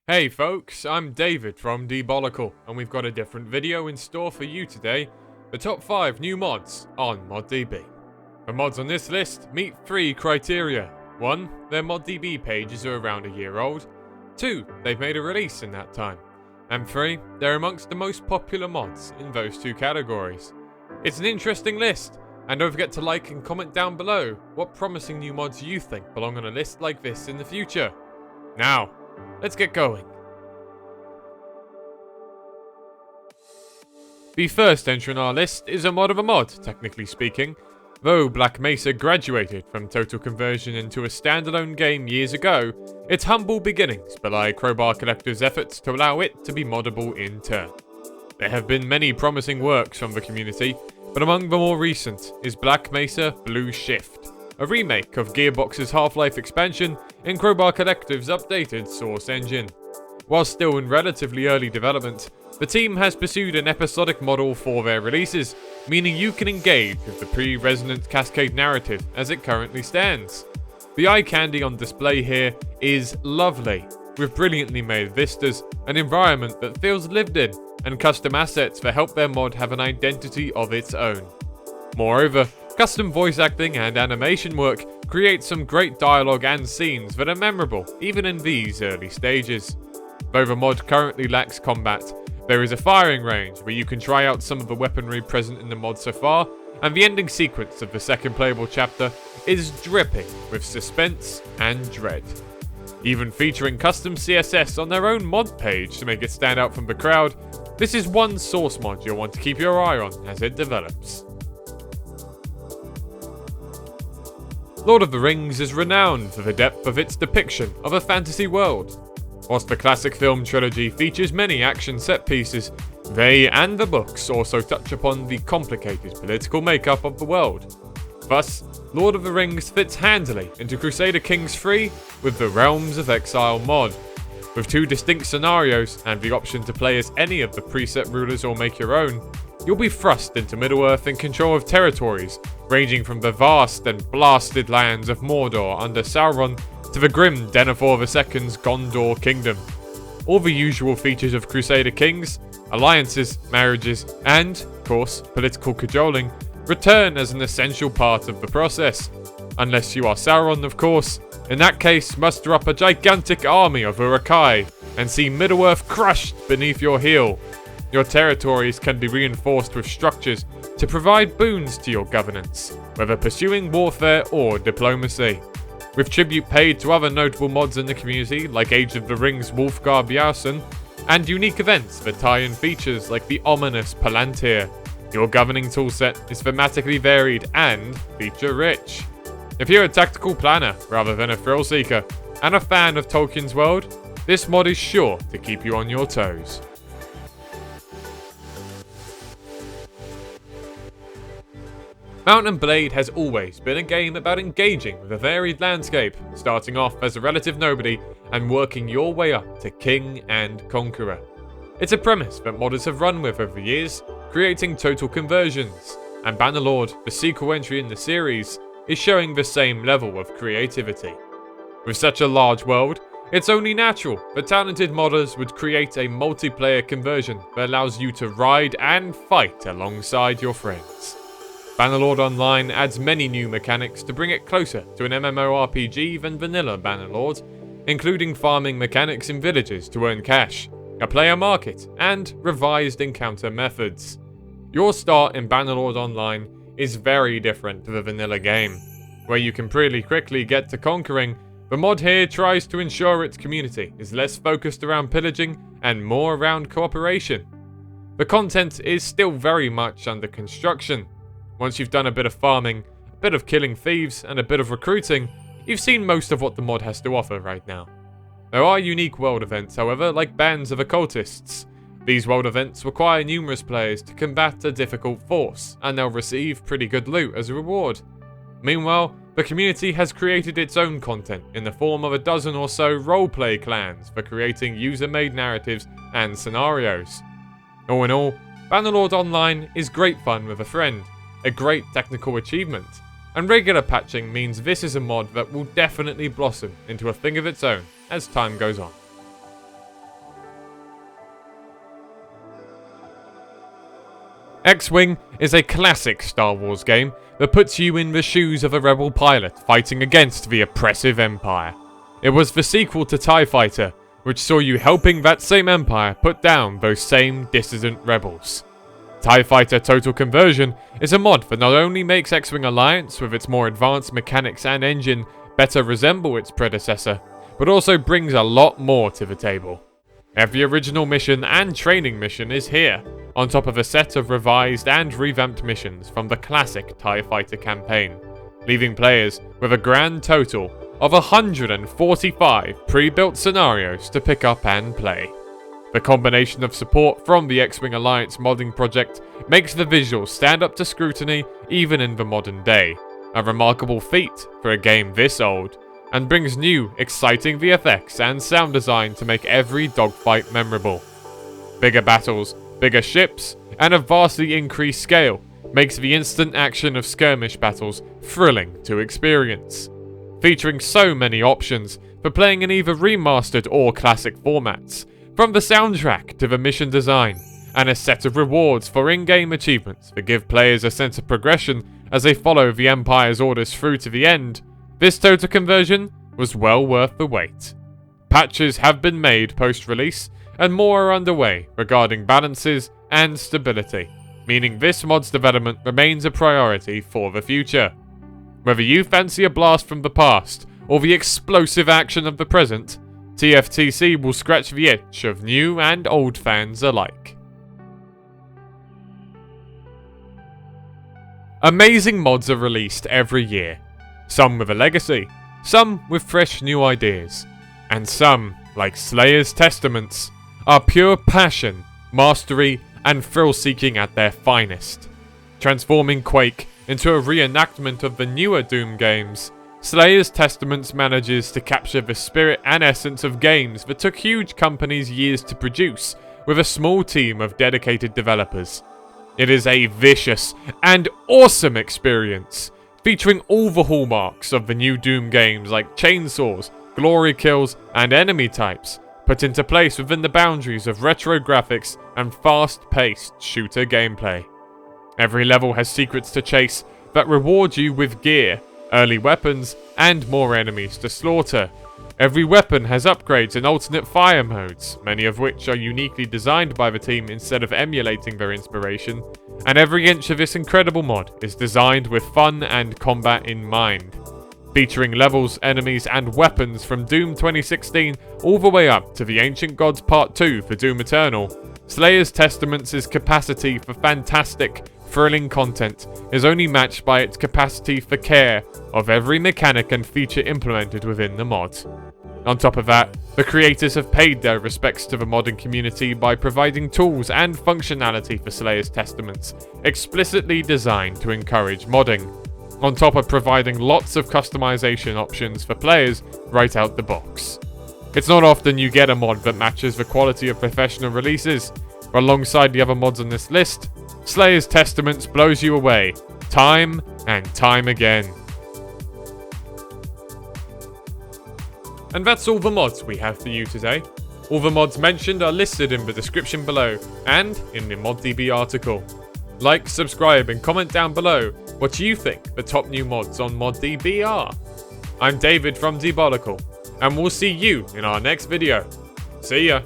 Hey folks, I'm David from Diabolical, and we've got a different video in store for you today. The top 5 new mods on ModDB. The mods on this list meet 3 criteria. 1, their ModDB pages are around a year old. 2, they've made a release in that time. And 3, they're amongst the most popular mods in those 2 categories. It's an interesting list, and don't forget to like and comment down below what promising new mods you think belong on a list like this in the future. Now, let's get going. The first entry on our list is a mod of a mod, technically speaking. Though Black Mesa graduated from total conversion into a standalone game years ago, its humble beginnings belie Crowbar Collective's efforts to allow it to be moddable in turn. There have been many promising works from the community, but among the more recent is Black Mesa Blue Shift, a remake of Gearbox's Half-Life expansion in Crowbar Collective's updated Source engine. While still in relatively early development, the team has pursued an episodic model for their releases, meaning you can engage with the pre-Resonant Cascade narrative as it currently stands. The eye candy on display here is lovely, with brilliantly made vistas, an environment that feels lived in, and custom assets that help their mod have an identity of its own. Moreover, custom voice acting and animation work create some great dialogue and scenes that are memorable even in these early stages. Though the mod currently lacks combat, there is a firing range where you can try out some of the weaponry present in the mod so far, and the ending sequence of the second playable chapter is dripping with suspense and dread. Even featuring custom CSS on their own mod page to make it stand out from the crowd, this is one source mod you'll want to keep your eye on as it develops. Lord of the Rings is renowned for the depth of its depiction of a fantasy world. Whilst the classic film trilogy features many action set pieces, they and the books also touch upon the complicated political makeup of the world. Thus, Lord of the Rings fits handily into Crusader Kings 3 with the Realms of Exile mod. With 2 distinct scenarios and the option to play as any of the preset rulers or make your own, you'll be thrust into Middle-earth in control of territories ranging from the vast and blasted lands of Mordor under Sauron to the grim Denethor II's Gondor kingdom. All the usual features of Crusader Kings, alliances, marriages, and, of course, political cajoling, return as an essential part of the process. Unless you are Sauron, of course. In that case, muster up a gigantic army of Uruk-hai and see Middle-earth crushed beneath your heel. Your territories can be reinforced with structures to provide boons to your governance, whether pursuing warfare or diplomacy. With tribute paid to other notable mods in the community like Age of the Rings Wolfgar Bjornsson, and unique events that tie in features like the ominous Palantir, your governing toolset is thematically varied and feature-rich. If you're a tactical planner rather than a thrill-seeker, and a fan of Tolkien's world, this mod is sure to keep you on your toes. Mount & Blade has always been a game about engaging with a varied landscape, starting off as a relative nobody and working your way up to king and conqueror. It's a premise that modders have run with over the years, creating total conversions, and Bannerlord, the sequel entry in the series, is showing the same level of creativity. With such a large world, it's only natural that talented modders would create a multiplayer conversion that allows you to ride and fight alongside your friends. Bannerlord Online adds many new mechanics to bring it closer to an MMORPG than vanilla Bannerlord, including farming mechanics in villages to earn cash, a player market, and revised encounter methods. Your start in Bannerlord Online is very different to the vanilla game. Where you can pretty quickly get to conquering, the mod here tries to ensure its community is less focused around pillaging and more around cooperation. The content is still very much under construction. Once you've done a bit of farming, a bit of killing thieves, and a bit of recruiting, you've seen most of what the mod has to offer right now. There are unique world events, however, like bands of occultists. These world events require numerous players to combat a difficult force, and they'll receive pretty good loot as a reward. Meanwhile, the community has created its own content in the form of a dozen or so roleplay clans for creating user-made narratives and scenarios. All in all, Bannerlord Online is great fun with a friend, a great technical achievement, and regular patching means this is a mod that will definitely blossom into a thing of its own as time goes on. X-Wing is a classic Star Wars game that puts you in the shoes of a rebel pilot fighting against the oppressive Empire. It was the sequel to TIE Fighter, which saw you helping that same Empire put down those same dissident rebels. TIE Fighter Total Conversion is a mod that not only makes X-Wing Alliance with its more advanced mechanics and engine better resemble its predecessor, but also brings a lot more to the table. Every original mission and training mission is here, on top of a set of revised and revamped missions from the classic TIE Fighter campaign, leaving players with a grand total of 145 pre-built scenarios to pick up and play. The combination of support from the X-Wing Alliance modding project makes the visuals stand up to scrutiny even in the modern day, a remarkable feat for a game this old, and brings new, exciting VFX and sound design to make every dogfight memorable. Bigger battles, bigger ships, and a vastly increased scale makes the instant action of skirmish battles thrilling to experience. Featuring so many options for playing in either remastered or classic formats, from the soundtrack to the mission design, and a set of rewards for in-game achievements that give players a sense of progression as they follow the Empire's orders through to the end, this total conversion was well worth the wait. Patches have been made post-release, and more are underway regarding balances and stability, meaning this mod's development remains a priority for the future. Whether you fancy a blast from the past or the explosive action of the present, TFTC will scratch the itch of new and old fans alike. Amazing mods are released every year, some with a legacy, some with fresh new ideas, and some, like Slayer's Testaments, are pure passion, mastery, and thrill-seeking at their finest. Transforming Quake into a reenactment of the newer Doom games, Slayer's Testaments manages to capture the spirit and essence of games that took huge companies years to produce, with a small team of dedicated developers. It is a vicious and awesome experience, featuring all the hallmarks of the new Doom games like chainsaws, glory kills, and enemy types, put into place within the boundaries of retro graphics and fast-paced shooter gameplay. Every level has secrets to chase that reward you with gear, early weapons, and more enemies to slaughter. Every weapon has upgrades and alternate fire modes, many of which are uniquely designed by the team instead of emulating their inspiration, and every inch of this incredible mod is designed with fun and combat in mind. Featuring levels, enemies, and weapons from Doom 2016 all the way up to the Ancient Gods Part 2 for Doom Eternal, Slayer's Testaments' capacity for fantastic, thrilling content is only matched by its capacity for care of every mechanic and feature implemented within the mod. On top of that, the creators have paid their respects to the modding community by providing tools and functionality for Slayer's Testaments, explicitly designed to encourage modding, on top of providing lots of customization options for players right out the box. It's not often you get a mod that matches the quality of professional releases, but alongside the other mods on this list, Slayer's Testaments blows you away, time and time again. And that's all the mods we have for you today. All the mods mentioned are listed in the description below and in the ModDB article. Like, subscribe, and comment down below what you think the top new mods on ModDB are. I'm David from Diabolical, and we'll see you in our next video. See ya!